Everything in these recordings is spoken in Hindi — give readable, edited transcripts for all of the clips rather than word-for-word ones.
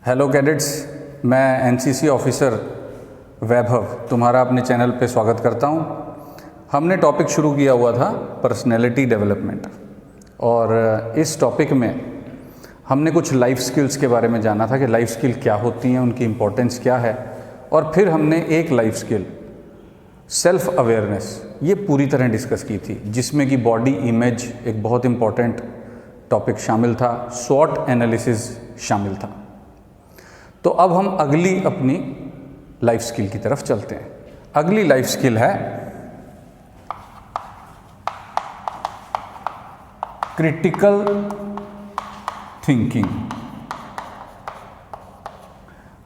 हेलो कैडेट्स, मैं एनसीसी ऑफिसर वैभव तुम्हारा अपने चैनल पे स्वागत करता हूँ। हमने टॉपिक शुरू किया हुआ था पर्सनैलिटी डेवलपमेंट, और इस टॉपिक में हमने कुछ लाइफ स्किल्स के बारे में जाना था कि लाइफ स्किल क्या होती हैं, उनकी इम्पोर्टेंस क्या है। और फिर हमने एक लाइफ स्किल सेल्फ अवेयरनेस ये पूरी तरह डिस्कस की थी, जिसमें कि बॉडी इमेज एक बहुत इम्पॉर्टेंट टॉपिक शामिल था, स्वॉट एनालिसिस शामिल था। तो अब हम अगली अपनी लाइफ स्किल की तरफ चलते हैं। अगली लाइफ स्किल है क्रिटिकल थिंकिंग।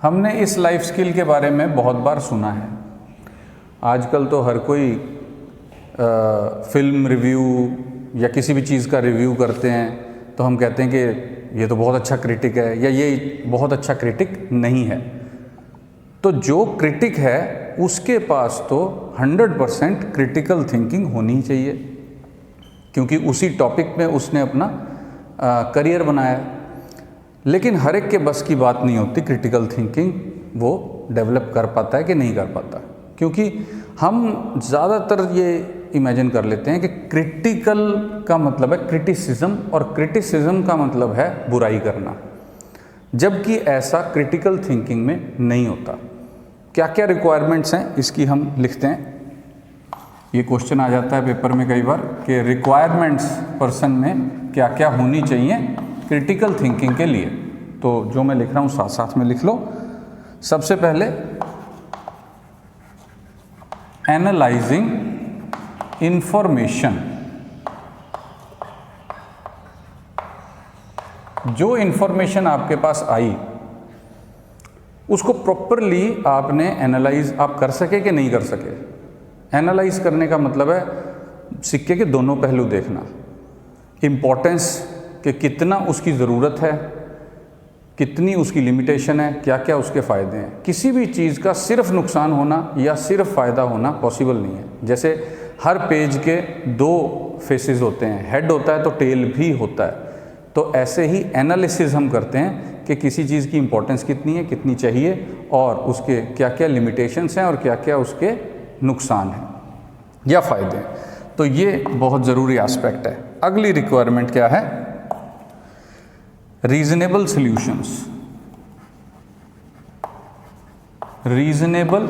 हमने इस लाइफ स्किल के बारे में बहुत बार सुना है। आजकल तो हर कोई फिल्म रिव्यू या किसी भी चीज़ का रिव्यू करते हैं तो हम कहते हैं कि ये तो बहुत अच्छा क्रिटिक है या ये बहुत अच्छा क्रिटिक नहीं है। तो जो क्रिटिक है उसके पास तो 100% क्रिटिकल थिंकिंग होनी चाहिए, क्योंकि उसी टॉपिक में उसने अपना करियर बनाया। लेकिन हर एक के बस की बात नहीं होती क्रिटिकल थिंकिंग वो डेवलप कर पाता है कि नहीं कर पाता, क्योंकि हम ज़्यादातर ये इमेजिन कर लेते हैं कि क्रिटिकल का मतलब है क्रिटिसिज्म, और क्रिटिसिज्म का मतलब है बुराई करना, जबकि ऐसा क्रिटिकल थिंकिंग में नहीं होता। क्या क्या रिक्वायरमेंट्स हैं इसकी हम लिखते हैं। ये क्वेश्चन आ जाता है पेपर में कई बार कि रिक्वायरमेंट्स पर्सन में क्या क्या होनी चाहिए क्रिटिकल थिंकिंग के लिए। तो जो मैं लिख रहा हूँ साथ साथ में लिख लो। सबसे पहले एनालाइजिंग इंफॉर्मेशन। जो इंफॉर्मेशन आपके पास आई उसको प्रॉपरली आपने एनालाइज आप कर सके कि नहीं कर सके। एनालाइज करने का मतलब है सिक्के के दोनों पहलू देखना, इम्पोर्टेंस कि कितना उसकी ज़रूरत है, कितनी उसकी लिमिटेशन है, क्या क्या उसके फ़ायदे हैं। किसी भी चीज़ का सिर्फ नुकसान होना या सिर्फ फ़ायदा होना पॉसिबल नहीं है। जैसे हर पेज के दो फेसेस होते हैं, हेड होता है तो टेल भी होता है। तो ऐसे ही एनालिसिस हम करते हैं कि किसी चीज़ की इम्पोर्टेंस कितनी है, कितनी चाहिए, और उसके क्या क्या लिमिटेशंस हैं और क्या क्या उसके नुकसान हैं या फ़ायदे हैं। तो ये बहुत ज़रूरी एस्पेक्ट है। अगली रिक्वायरमेंट क्या है? Reasonable solutions. Reasonable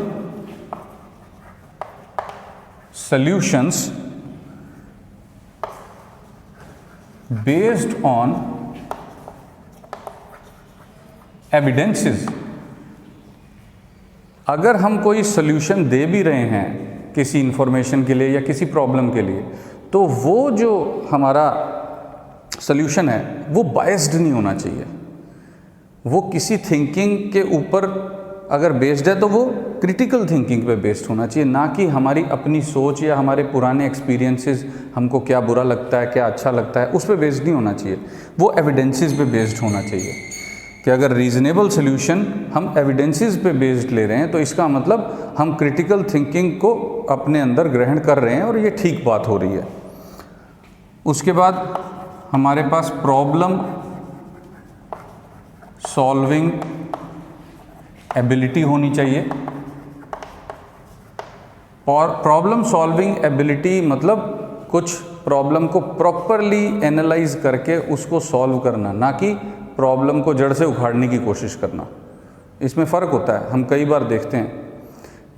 solutions based on evidences। अगर हम कोई सॉल्यूशन दे भी रहे हैं किसी इंफॉर्मेशन के लिए या किसी प्रॉब्लम के लिए, तो वो जो हमारा सॉल्यूशन है वो बायस्ड नहीं होना चाहिए। वो किसी थिंकिंग के ऊपर अगर बेस्ड है तो वो क्रिटिकल थिंकिंग पे बेस्ड होना चाहिए, ना कि हमारी अपनी सोच या हमारे पुराने एक्सपीरियंसेस, हमको क्या बुरा लगता है क्या अच्छा लगता है, उस पे बेस्ड नहीं होना चाहिए। वो एविडेंसेस पे बेस्ड होना चाहिए कि अगर रीजनेबल सॉल्यूशन हम एविडेंसेस पे बेस्ड ले रहे हैं तो इसका मतलब हम क्रिटिकल थिंकिंग को अपने अंदर ग्रहण कर रहे हैं और ये ठीक बात हो रही है। उसके बाद हमारे पास प्रॉब्लम सॉल्विंग एबिलिटी होनी चाहिए। और प्रॉब्लम सॉल्विंग एबिलिटी मतलब कुछ प्रॉब्लम को प्रॉपरली एनालाइज करके उसको सॉल्व करना, ना कि प्रॉब्लम को जड़ से उखाड़ने की कोशिश करना। इसमें फ़र्क होता है। हम कई बार देखते हैं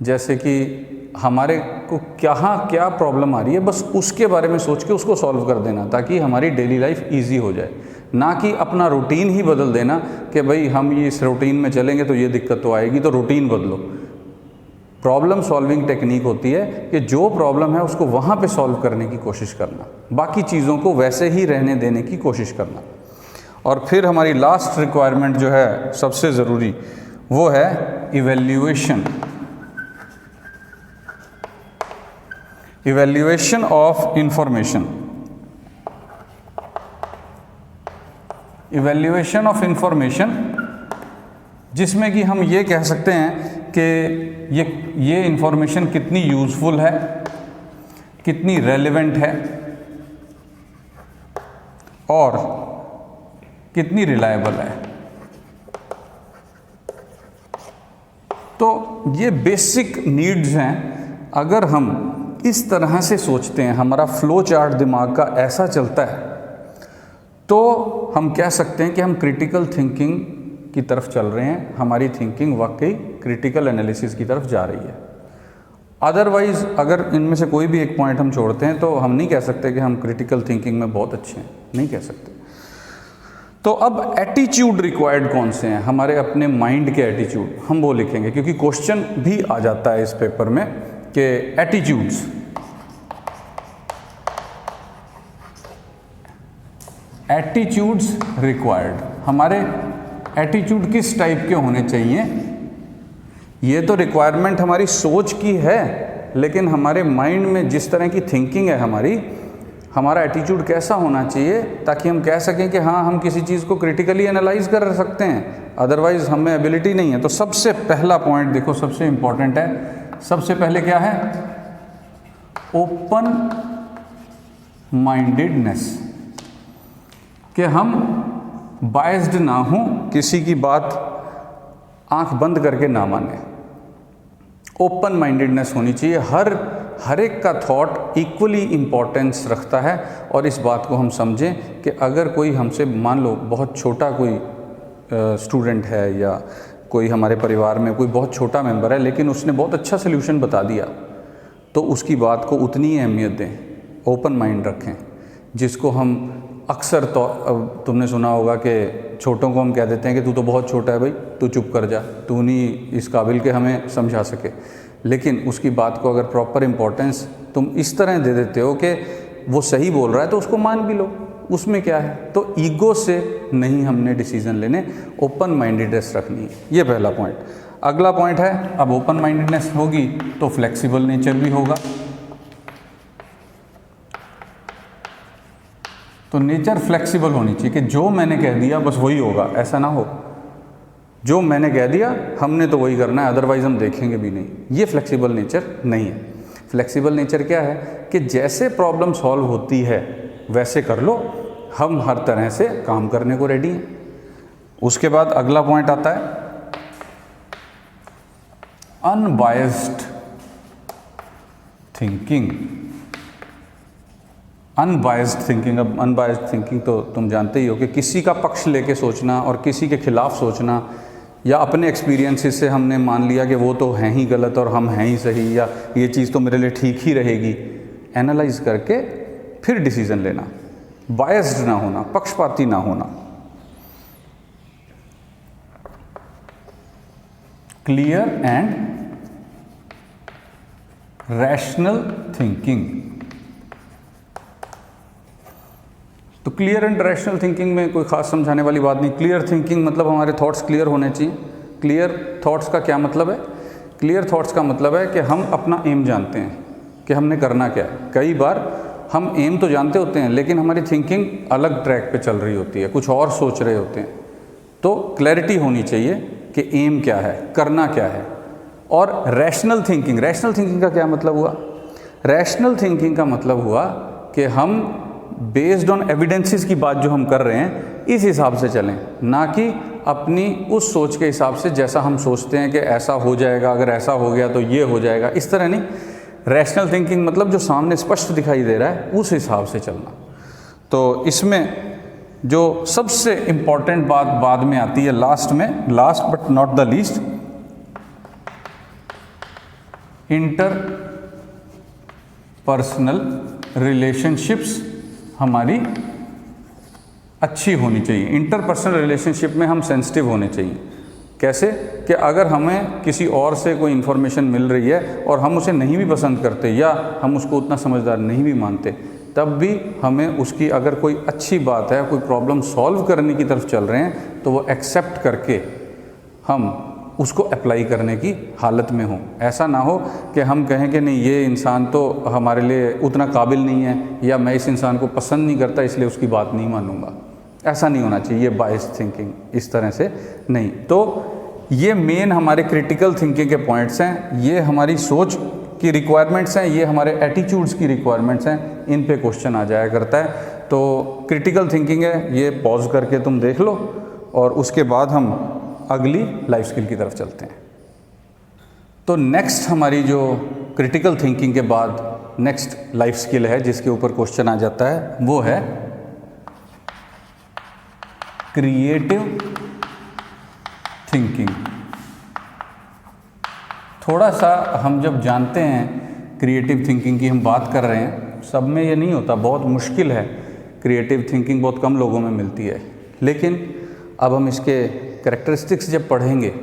जैसे कि हमारे को क्या प्रॉब्लम आ रही है, बस उसके बारे में सोच के उसको सॉल्व कर देना ताकि हमारी डेली लाइफ ईजी हो जाए, ना कि अपना रूटीन ही बदल देना कि भाई हम ये इस रूटीन में चलेंगे तो ये दिक्कत तो आएगी, तो रूटीन बदलो। प्रॉब्लम सॉल्विंग टेक्निक होती है कि जो प्रॉब्लम है उसको वहाँ पे सॉल्व करने की कोशिश करना, बाकी चीज़ों को वैसे ही रहने देने की कोशिश करना। और फिर हमारी लास्ट रिक्वायरमेंट जो है सबसे ज़रूरी, वो है evaluation. Evaluation of information. Evaluation of information जिसमें कि हम ये कह सकते हैं कि ये इंफॉर्मेशन कितनी यूज़फुल है, कितनी रेलेवेंट है और कितनी रिलायबल है। तो ये बेसिक नीड्स हैं। अगर हम इस तरह से सोचते हैं, हमारा फ्लो चार्ट दिमाग का ऐसा चलता है, तो हम कह सकते हैं कि हम क्रिटिकल थिंकिंग की तरफ चल रहे हैं, हमारी थिंकिंग वाकई क्रिटिकल एनालिसिस की तरफ जा रही है। अदरवाइज़ अगर इनमें से कोई भी एक पॉइंट हम छोड़ते हैं तो हम नहीं कह सकते कि हम क्रिटिकल थिंकिंग में बहुत अच्छे हैं, नहीं कह सकते। तो अब एटीट्यूड रिक्वायर्ड कौन से हैं, हमारे अपने माइंड के एटीट्यूड, हम वो लिखेंगे, क्योंकि क्वेश्चन भी आ जाता है इस पेपर में कि एटीट्यूड्स रिक्वायर्ड, हमारे एटीट्यूड किस टाइप के होने चाहिए। ये तो रिक्वायरमेंट हमारी सोच की है, लेकिन हमारे माइंड में जिस तरह की थिंकिंग है हमारी, हमारा एटीट्यूड कैसा होना चाहिए ताकि हम कह सकें कि हाँ हम किसी चीज़ को क्रिटिकली एनालाइज कर सकते हैं, अदरवाइज हमें एबिलिटी नहीं है। तो सबसे पहला पॉइंट देखो, सबसे इम्पॉर्टेंट है। सबसे पहले क्या है? ओपन माइंडेडनेस, कि हम बायस्ड ना हों, किसी की बात आंख बंद करके ना माने। ओपन माइंडेडनेस होनी चाहिए। हर एक का थॉट इक्वली इम्पोर्टेंस रखता है, और इस बात को हम समझें कि अगर कोई हमसे, मान लो बहुत छोटा कोई स्टूडेंट है या कोई हमारे परिवार में कोई बहुत छोटा मेंबर है, लेकिन उसने बहुत अच्छा सल्यूशन बता दिया, तो उसकी बात को उतनी ही अहमियत दें, ओपन माइंड रखें। जिसको हम अक्सर तो तुमने सुना होगा कि छोटों को हम कह देते हैं कि तू तो बहुत छोटा है भाई, तू चुप कर जा, तू नहीं इस काबिल के हमें समझा सके। लेकिन उसकी बात को अगर प्रॉपर इम्पोर्टेंस तुम इस तरह दे देते हो कि वो सही बोल रहा है तो उसको मान भी लो, उसमें क्या है। तो ईगो से नहीं हमने डिसीजन लेने, ओपन माइंडेडनेस रखनी है। ये पहला पॉइंट। अगला पॉइंट है, अब ओपन माइंडेडनेस होगी तो फ्लेक्सिबल नेचर भी होगा। तो नेचर फ्लेक्सिबल होनी चाहिए कि जो मैंने कह दिया बस वही होगा, ऐसा ना हो जो मैंने कह दिया हमने तो वही करना है, अदरवाइज हम देखेंगे भी नहीं। ये फ्लेक्सिबल नेचर नहीं है। फ्लेक्सिबल नेचर क्या है कि जैसे प्रॉब्लम सॉल्व होती है वैसे कर लो, हम हर तरह से काम करने को रेडी हैं। उसके बाद अगला पॉइंट आता है अनबायस्ड थिंकिंग। अनबायस्ड थिंकिंग, अब अनबायस्ड थिंकिंग तो तुम जानते ही हो कि किसी का पक्ष लेके सोचना और किसी के खिलाफ सोचना, या अपने एक्सपीरियंसेस से हमने मान लिया कि वो तो हैं ही गलत और हम हैं ही सही, या ये चीज़ तो मेरे लिए ठीक ही रहेगी। एनालाइज करके फिर डिसीजन लेना, बायस्ड ना होना, पक्षपाती ना होना। Clear and rational thinking. तो क्लियर एंड रैशनल थिंकिंग में कोई खास समझाने वाली बात नहीं। क्लियर थिंकिंग मतलब हमारे थॉट्स क्लियर होने चाहिए। क्लियर थॉट्स का क्या मतलब है? क्लियर थॉट्स का मतलब है कि हम अपना एम जानते हैं कि हमने करना क्या है। कई बार हम एम तो जानते होते हैं लेकिन हमारी थिंकिंग अलग ट्रैक पे चल रही होती है, कुछ और सोच रहे होते हैं। तो क्लैरिटी होनी चाहिए कि एम क्या है, करना क्या है। और रैशनल थिंकिंग, रैशनल थिंकिंग का क्या मतलब हुआ? रैशनल थिंकिंग का मतलब हुआ कि हम बेस्ड ऑन एविडेंसेस की बात जो हम कर रहे हैं इस हिसाब से चलें, ना कि अपनी उस सोच के हिसाब से जैसा हम सोचते हैं कि ऐसा हो जाएगा, अगर ऐसा हो गया तो ये हो जाएगा, इस तरह नहीं। रैशनल थिंकिंग मतलब जो सामने स्पष्ट दिखाई दे रहा है उस हिसाब से चलना। तो इसमें जो सबसे इम्पॉर्टेंट बात बाद में आती है, लास्ट में, last but not the least, inter personal relationships हमारी अच्छी होनी चाहिए। इंटरपर्सनल रिलेशनशिप में हम सेंसिटिव होने चाहिए। कैसे? कि अगर हमें किसी और से कोई इन्फॉर्मेशन मिल रही है और हम उसे नहीं भी पसंद करते या हम उसको उतना समझदार नहीं भी मानते, तब भी हमें उसकी, अगर कोई अच्छी बात है, कोई प्रॉब्लम सॉल्व करने की तरफ चल रहे हैं, तो वो एक्सेप्ट करके हम उसको अप्लाई करने की हालत में हो। ऐसा ना हो कि हम कहें कि नहीं ये इंसान तो हमारे लिए उतना काबिल नहीं है, या मैं इस इंसान को पसंद नहीं करता इसलिए उसकी बात नहीं मानूंगा। ऐसा नहीं होना चाहिए। बायस्ड थिंकिंग इस तरह से नहीं। तो ये मेन हमारे क्रिटिकल थिंकिंग के पॉइंट्स हैं, ये हमारी सोच की रिक्वायरमेंट्स हैं, ये हमारे एटीट्यूड्स की रिक्वायरमेंट्स हैं। इन पे क्वेश्चन आ जाया करता है। तो क्रिटिकल थिंकिंग है, ये पॉज करके तुम देख लो और उसके बाद हम अगली लाइफ स्किल की तरफ चलते हैं। तो नेक्स्ट हमारी जो क्रिटिकल थिंकिंग के बाद नेक्स्ट लाइफ स्किल है जिसके ऊपर क्वेश्चन आ जाता है, वो है क्रिएटिव थिंकिंग। थोड़ा सा हम जब जानते हैं क्रिएटिव थिंकिंग की हम बात कर रहे हैं, सब में ये नहीं होता, बहुत मुश्किल है। क्रिएटिव थिंकिंग बहुत कम लोगों में मिलती है, लेकिन अब हम इसके कैरेक्टरिस्टिक्स जब पढ़ेंगे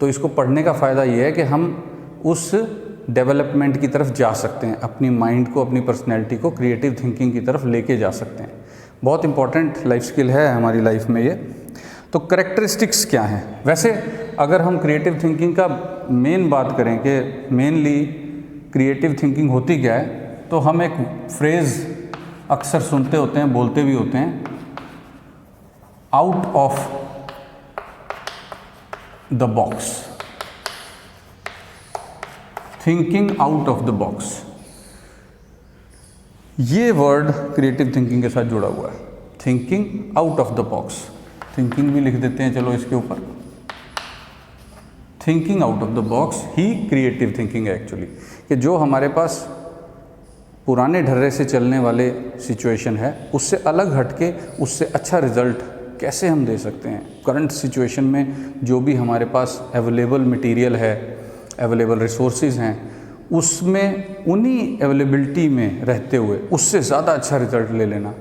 तो इसको पढ़ने का फ़ायदा ये है कि हम उस डेवलपमेंट की तरफ जा सकते हैं, अपनी माइंड को, अपनी पर्सनैलिटी को क्रिएटिव थिंकिंग की तरफ लेके जा सकते हैं। बहुत इंपॉर्टेंट लाइफ स्किल है हमारी लाइफ में ये। तो कैरेक्टरिस्टिक्स क्या हैं? वैसे अगर हम क्रिएटिव थिंकिंग का मेन बात करें कि मेनली क्रिएटिव थिंकिंग होती क्या है, तो हम एक फ्रेज़ अक्सर सुनते होते हैं, बोलते भी होते हैं, out of the box, thinking out of the box. ये वर्ड क्रिएटिव थिंकिंग के साथ जुड़ा हुआ है, thinking out of the box. Thinking भी लिख देते हैं चलो इसके ऊपर, thinking out of the box he creative thinking है एक्चुअली, कि जो हमारे पास पुराने ढर्रे से चलने वाले सिचुएशन है उससे अलग हटके उससे अच्छा रिजल्ट कैसे हम दे सकते हैं। करंट सिचुएशन में जो भी हमारे पास अवेलेबल मटेरियल है, अवेलेबल रिसोर्सेज हैं, उसमें उन्हीं अवेलेबिलिटी में रहते हुए उससे ज़्यादा अच्छा रिजल्ट ले लेना,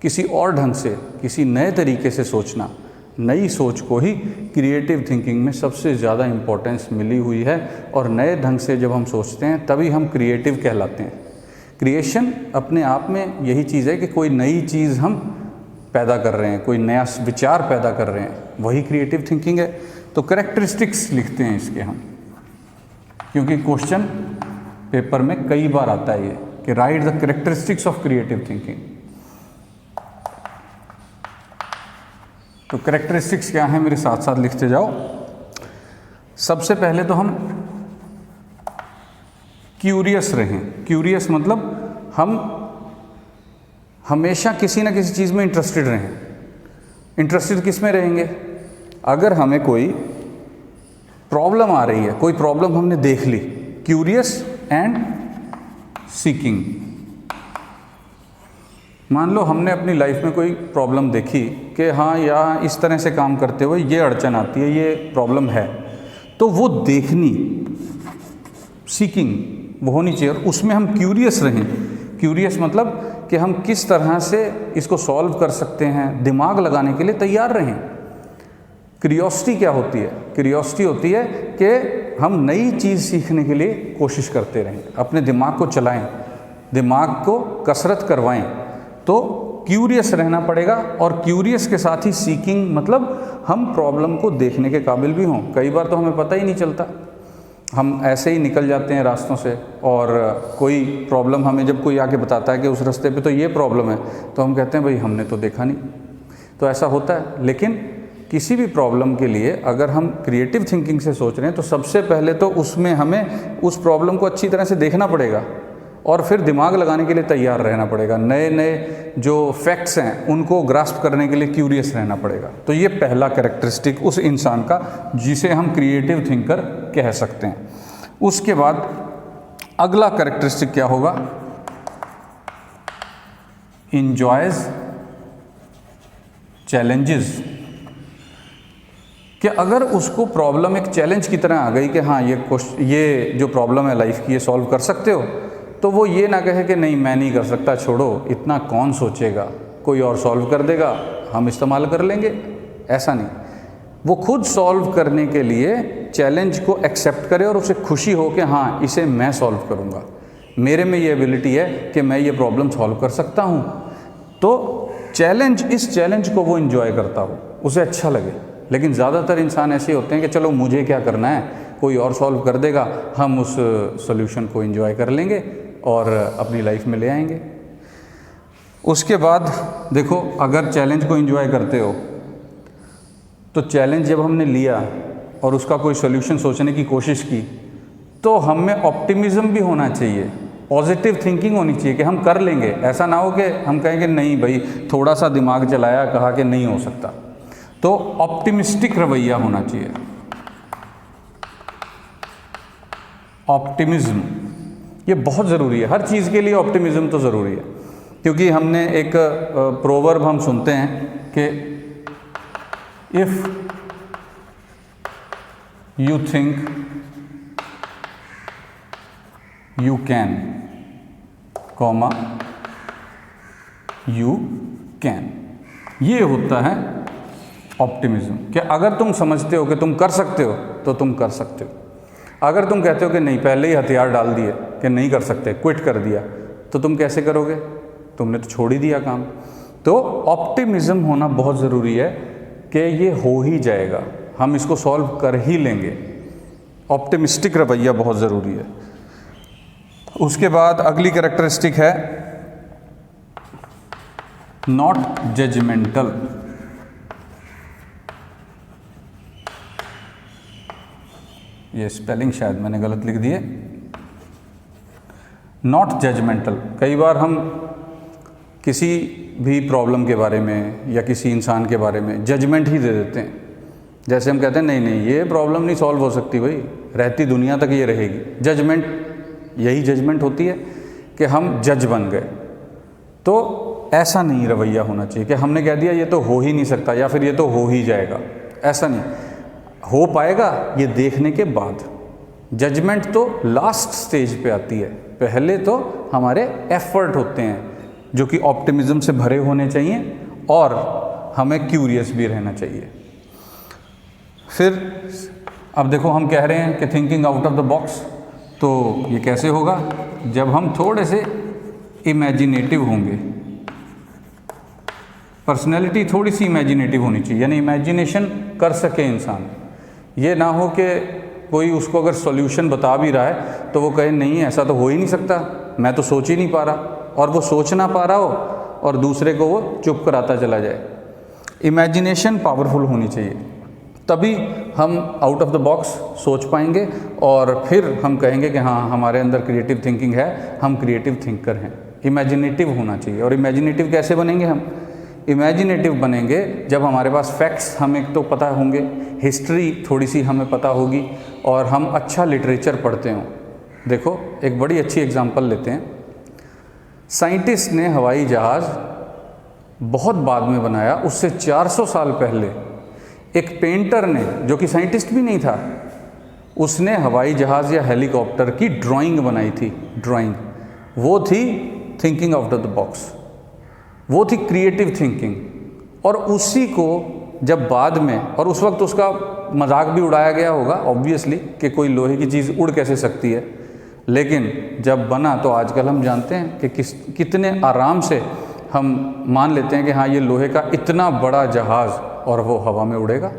किसी और ढंग से, किसी नए तरीके से सोचना, नई सोच को ही क्रिएटिव थिंकिंग में सबसे ज़्यादा इम्पोर्टेंस मिली हुई है। और नए ढंग से जब हम सोचते हैं तभी हम क्रिएटिव कहलाते हैं। क्रिएशन अपने आप में यही चीज़ है कि कोई नई चीज़ हम पैदा कर रहे हैं, कोई नया विचार पैदा कर रहे हैं, वही क्रिएटिव थिंकिंग है। तो कैरेक्टरिस्टिक्स लिखते हैं इसके हम, क्योंकि क्वेश्चन पेपर में कई बार आता है ये कि right the characteristics of creative thinking. तो कैरेक्टरिस्टिक्स क्या हैं, मेरे साथ साथ लिखते जाओ। सबसे पहले तो हम क्यूरियस रहें। क्यूरियस मतलब हम हमेशा किसी न किसी चीज़ में इंटरेस्टेड रहें। इंटरेस्टेड किस में रहेंगे? अगर हमें कोई प्रॉब्लम आ रही है, कोई प्रॉब्लम हमने देख ली, क्यूरियस एंड सीकिंग। मान लो हमने अपनी लाइफ में कोई प्रॉब्लम देखी कि हाँ या इस तरह से काम करते हुए ये अड़चन आती है, ये प्रॉब्लम है, तो वो देखनी, सीकिंग वो होनी चाहिए, और उसमें हम क्यूरियस रहें। क्यूरियस मतलब कि हम किस तरह से इसको सॉल्व कर सकते हैं, दिमाग लगाने के लिए तैयार रहें। क्यूरियोसिटी क्या होती है? क्यूरियोसिटी होती है कि हम नई चीज़ सीखने के लिए कोशिश करते रहें, अपने दिमाग को चलाएं, दिमाग को कसरत करवाएं। तो क्यूरियस रहना पड़ेगा, और क्यूरियस के साथ ही सीकिंग मतलब हम प्रॉब्लम को देखने के काबिल भी हों। कई बार तो हमें पता ही नहीं चलता, हम ऐसे ही निकल जाते हैं रास्तों से, और कोई प्रॉब्लम हमें जब कोई आके बताता है कि उस रास्ते पे तो ये प्रॉब्लम है, तो हम कहते हैं भाई हमने तो देखा नहीं। तो ऐसा होता है। लेकिन किसी भी प्रॉब्लम के लिए अगर हम क्रिएटिव थिंकिंग से सोच रहे हैं तो सबसे पहले तो उसमें हमें उस प्रॉब्लम को अच्छी तरह से देखना पड़ेगा, और फिर दिमाग लगाने के लिए तैयार रहना पड़ेगा। नए नए जो फैक्ट्स हैं उनको ग्रास्प करने के लिए क्यूरियस रहना पड़ेगा। तो ये पहला कैरेक्टरिस्टिक उस इंसान का जिसे हम क्रिएटिव थिंकर कह सकते हैं। उसके बाद अगला कैरेक्टरिस्टिक क्या होगा? Enjoys challenges. कि अगर उसको प्रॉब्लम एक चैलेंज की तरह आ गई कि हाँ ये जो प्रॉब्लम है लाइफ की, ये सॉल्व कर सकते हो, तो वो ये ना कहे कि नहीं मैं नहीं कर सकता, छोड़ो, इतना कौन सोचेगा, कोई और सॉल्व कर देगा, हम इस्तेमाल कर लेंगे। ऐसा नहीं, वो खुद सॉल्व करने के लिए चैलेंज को एक्सेप्ट करे और उसे खुशी हो कि हाँ इसे मैं सॉल्व करूँगा, मेरे में ये एबिलिटी है कि मैं ये प्रॉब्लम सॉल्व कर सकता हूँ। तो चैलेंज, इस चैलेंज को वो इन्जॉय करता हो, उसे अच्छा लगे। लेकिन ज़्यादातर इंसान ऐसे होते हैं कि चलो मुझे क्या करना है, कोई और सॉल्व कर देगा, हम उस सॉल्यूशन को एंजॉय कर लेंगे और अपनी लाइफ में ले आएंगे। उसके बाद देखो, अगर चैलेंज को एंजॉय करते हो तो चैलेंज जब हमने लिया और उसका कोई सॉल्यूशन सोचने की कोशिश की, तो हम में ऑप्टिमिज्म भी होना चाहिए, पॉजिटिव थिंकिंग होनी चाहिए कि हम कर लेंगे। ऐसा ना हो कि हम कहेंगे नहीं भाई, थोड़ा सा दिमाग चलाया, कहा कि नहीं हो सकता। तो ऑप्टिमिस्टिक रवैया होना चाहिए। ऑप्टिमिज्म, ये बहुत ज़रूरी है, हर चीज़ के लिए ऑप्टिमिज्म तो ज़रूरी है, क्योंकि हमने एक प्रोवर्ब हम सुनते हैं कि if you think you can, comma you can, ये होता है ऑप्टिमिज्म। कि अगर तुम समझते हो कि तुम कर सकते हो तो तुम कर सकते हो, अगर तुम कहते हो कि नहीं, पहले ही हथियार डाल दिए कि नहीं कर सकते, क्विट कर दिया, तो तुम कैसे करोगे, तुमने तो छोड़ ही दिया काम। तो ऑप्टिमिज्म होना बहुत ज़रूरी है कि ये हो ही जाएगा, हम इसको सॉल्व कर ही लेंगे। ऑप्टिमिस्टिक रवैया बहुत ज़रूरी है। उसके बाद अगली कैरेक्टरिस्टिक है नॉट जजमेंटल। ये स्पेलिंग शायद मैंने गलत लिख दी है, नॉट जजमेंटल। कई बार हम किसी भी प्रॉब्लम के बारे में या किसी इंसान के बारे में जजमेंट ही दे देते हैं। जैसे हम कहते हैं नहीं नहीं, ये प्रॉब्लम नहीं सॉल्व हो सकती, भाई रहती दुनिया तक ये रहेगी। जजमेंट, यही जजमेंट होती है कि हम जज बन गए। तो ऐसा नहीं रवैया होना चाहिए कि हमने कह दिया ये तो हो ही नहीं सकता या फिर ये तो हो ही जाएगा, ऐसा नहीं। हो पाएगा ये देखने के बाद। जजमेंट तो लास्ट स्टेज पे आती है, पहले तो हमारे एफर्ट होते हैं जो कि ऑप्टिमिज्म से भरे होने चाहिए और हमें क्यूरियस भी रहना चाहिए। फिर अब देखो, हम कह रहे हैं कि thinking out of the box, तो ये कैसे होगा, जब हम थोड़े से इमेजिनेटिव होंगे। पर्सनैलिटी थोड़ी सी इमेजिनेटिव होनी चाहिए, यानी इमेजिनेशन कर सके इंसान। ये ना हो कि कोई उसको अगर सॉल्यूशन बता भी रहा है तो वो कहे नहीं ऐसा तो हो ही नहीं सकता, मैं तो सोच ही नहीं पा रहा, और वो सोच ना पा रहा हो और दूसरे को वो चुप कराता चला जाए। इमेजिनेशन पावरफुल होनी चाहिए, तभी हम आउट ऑफ द बॉक्स सोच पाएंगे और फिर हम कहेंगे कि हाँ हमारे अंदर क्रिएटिव थिंकिंग है, हम क्रिएटिव थिंकर हैं। इमेजिनेटिव होना चाहिए। और इमेजिनेटिव कैसे बनेंगे हम? इमेजिनेटिव बनेंगे जब हमारे पास फैक्ट्स हमें तो पता होंगे, हिस्ट्री थोड़ी सी हमें पता होगी और हम अच्छा लिटरेचर पढ़ते हों। देखो एक बड़ी अच्छी एग्जांपल लेते हैं। साइंटिस्ट ने हवाई जहाज़ बहुत बाद में बनाया, उससे 400 साल पहले एक पेंटर ने, जो कि साइंटिस्ट भी नहीं था, उसने हवाई जहाज़ या हेलीकॉप्टर की ड्राइंग बनाई थी। ड्राइंग वो थी thinking out of the box, वो थी क्रिएटिव थिंकिंग। और उसी को जब बाद में, और उस वक्त उसका मजाक भी उड़ाया गया होगा ऑब्वियसली कि कोई लोहे की चीज़ उड़ कैसे सकती है, लेकिन जब बना तो आजकल हम जानते हैं कि कितने आराम से हम मान लेते हैं कि हाँ ये लोहे का इतना बड़ा जहाज़ और वो हवा में उड़ेगा।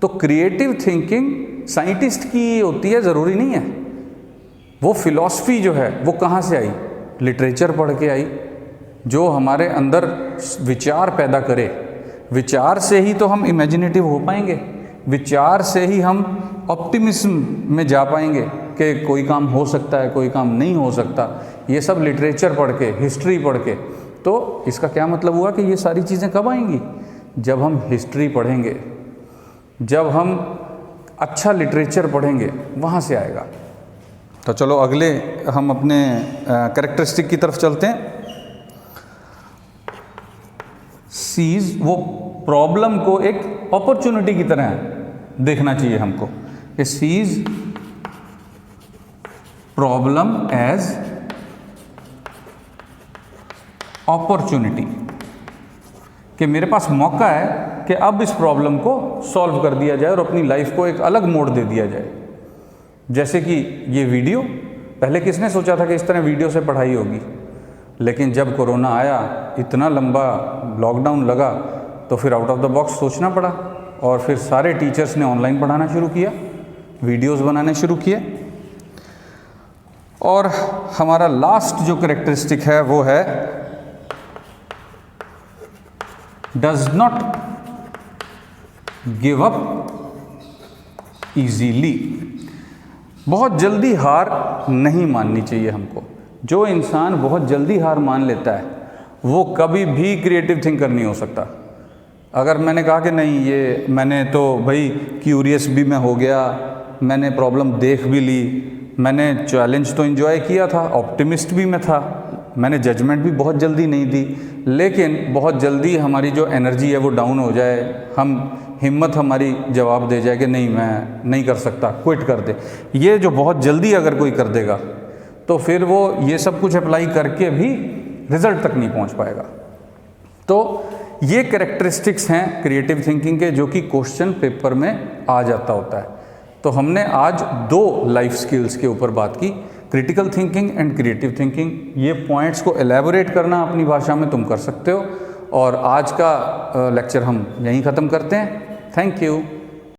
तो क्रिएटिव थिंकिंग साइंटिस्ट की होती है, ज़रूरी नहीं है। वो फिलॉसफी जो है वो कहाँ से आई? लिटरेचर पढ़ के आई, जो हमारे अंदर विचार पैदा करे। विचार से ही तो हम इमेजिनेटिव हो पाएंगे, विचार से ही हम ऑप्टिमिज्म में जा पाएंगे कि कोई काम हो सकता है, कोई काम नहीं हो सकता। ये सब लिटरेचर पढ़ के, हिस्ट्री पढ़ के। तो इसका क्या मतलब हुआ कि ये सारी चीज़ें कब आएंगी? जब हम हिस्ट्री पढ़ेंगे, जब हम अच्छा लिटरेचर पढ़ेंगे, वहाँ से आएगा। तो चलो अगले हम अपने कैरेक्टरिस्टिक की तरफ चलते हैं। सीज, वो प्रॉब्लम को एक अपॉर्चुनिटी की तरह देखना चाहिए हमको। कि सीज प्रॉब्लम एज अपॉर्चुनिटी, कि मेरे पास मौका है कि अब इस प्रॉब्लम को सॉल्व कर दिया जाए और अपनी लाइफ को एक अलग मोड़ दे दिया जाए। जैसे कि ये वीडियो, पहले किसने सोचा था कि इस तरह वीडियो से पढ़ाई होगी, लेकिन जब कोरोना आया, इतना लंबा लॉकडाउन लगा, तो फिर आउट ऑफ द बॉक्स सोचना पड़ा और फिर सारे टीचर्स ने ऑनलाइन पढ़ाना शुरू किया, वीडियोस बनाने शुरू किए। और हमारा लास्ट जो कैरेक्टरिस्टिक है वो है does not give up easily. बहुत जल्दी हार नहीं माननी चाहिए हमको। जो इंसान बहुत जल्दी हार मान लेता है वो कभी भी क्रिएटिव थिंकर नहीं हो सकता। अगर मैंने कहा कि नहीं, ये मैंने तो भाई क्यूरियस भी मैं हो गया, मैंने प्रॉब्लम देख भी ली, मैंने चैलेंज तो एंजॉय किया था, ऑप्टिमिस्ट भी मैं था, मैंने जजमेंट भी बहुत जल्दी नहीं दी, लेकिन बहुत जल्दी हमारी जो एनर्जी है वो डाउन हो जाए, हिम्मत हमारी जवाब दे जाए कि नहीं मैं नहीं कर सकता, क्विट कर दे। ये जो बहुत जल्दी अगर कोई कर देगा तो फिर वो ये सब कुछ अप्लाई करके भी रिजल्ट तक नहीं पहुंच पाएगा। तो ये कैरेक्टरिस्टिक्स हैं क्रिएटिव थिंकिंग के, जो कि क्वेश्चन पेपर में आ जाता होता है। तो हमने आज 2 लाइफ स्किल्स के ऊपर बात की, critical thinking and creative thinking. ये पॉइंट्स को एलैबोरेट करना अपनी भाषा में तुम कर सकते हो। और आज का लेक्चर हम यहीं ख़त्म करते हैं। Thank you.